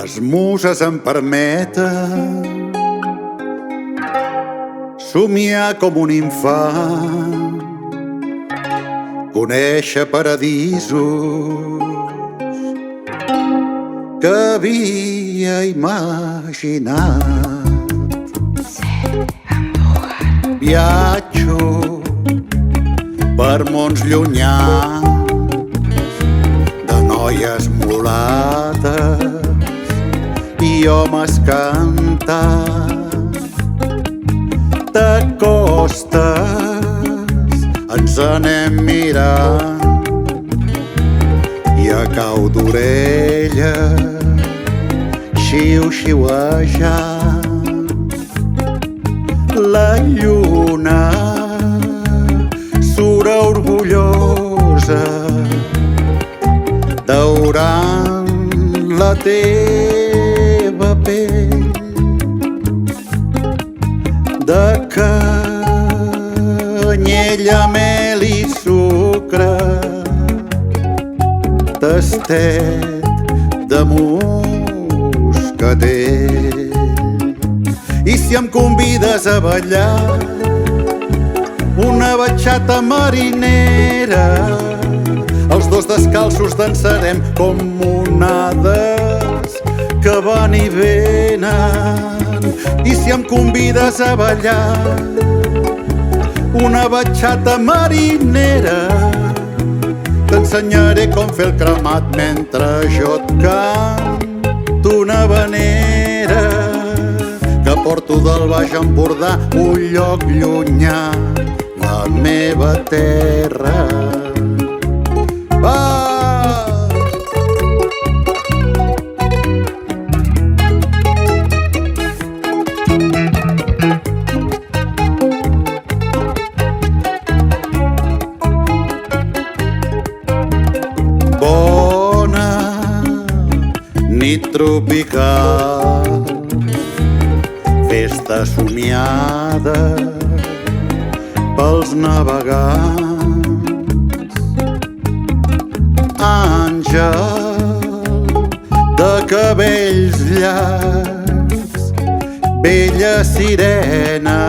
Les muses em permeten somiar com un infant, conèixer paradisos que havia imaginat. Viatjo per mons llunyans de noies mulates i homes cantant. T'acostes, ens anem mirant i a cau d'orella xiu-xiuejant. La lluna surt orgullosa daurant la teva pell de canyella, mel i sucre, tastet de moscatell. I si em convides a ballar una batxata marinera, els dos descalços dansarem com onades que van i venen. I si em convides a ballar una batxata marinera, t'ensenyaré com fer el cremat mentre jo et canto una havanera que porto del Baix Empordà, un lloc llunyà, la meva terra. Va! Bona nit tropical, festa somiada pels navegants. Àngel de cabells llargs, bella sirena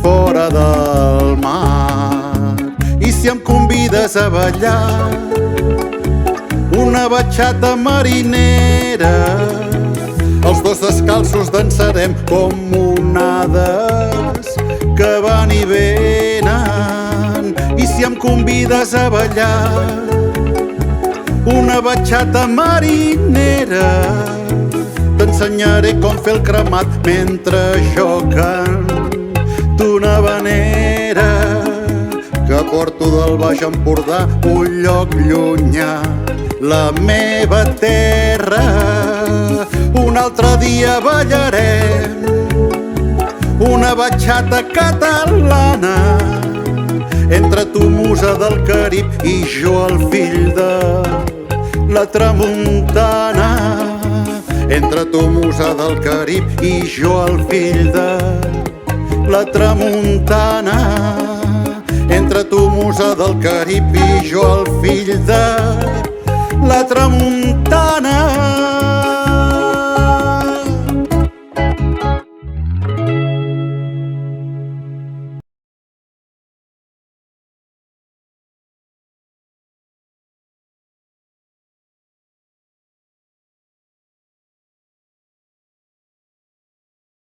fora del mar. I si em convides a ballar una batxata marinera, els dos descalços dansarem com onades que van i venen. I si em convides a ballar una batxata marinera, t'ensenyaré com fer el cremat mentre jo canto una havanera que porto del Baix Empordà, un lloc llunyà, la meva terra. Un altre dia ballarem una batxata catalana entre tu, musa del Carib, i jo, el fill de la tramuntana. Entre tu, musa del Carib, i jo, el fill de la tramuntana. Entre tu, musa del Carib, i jo, el fill de la tramuntana.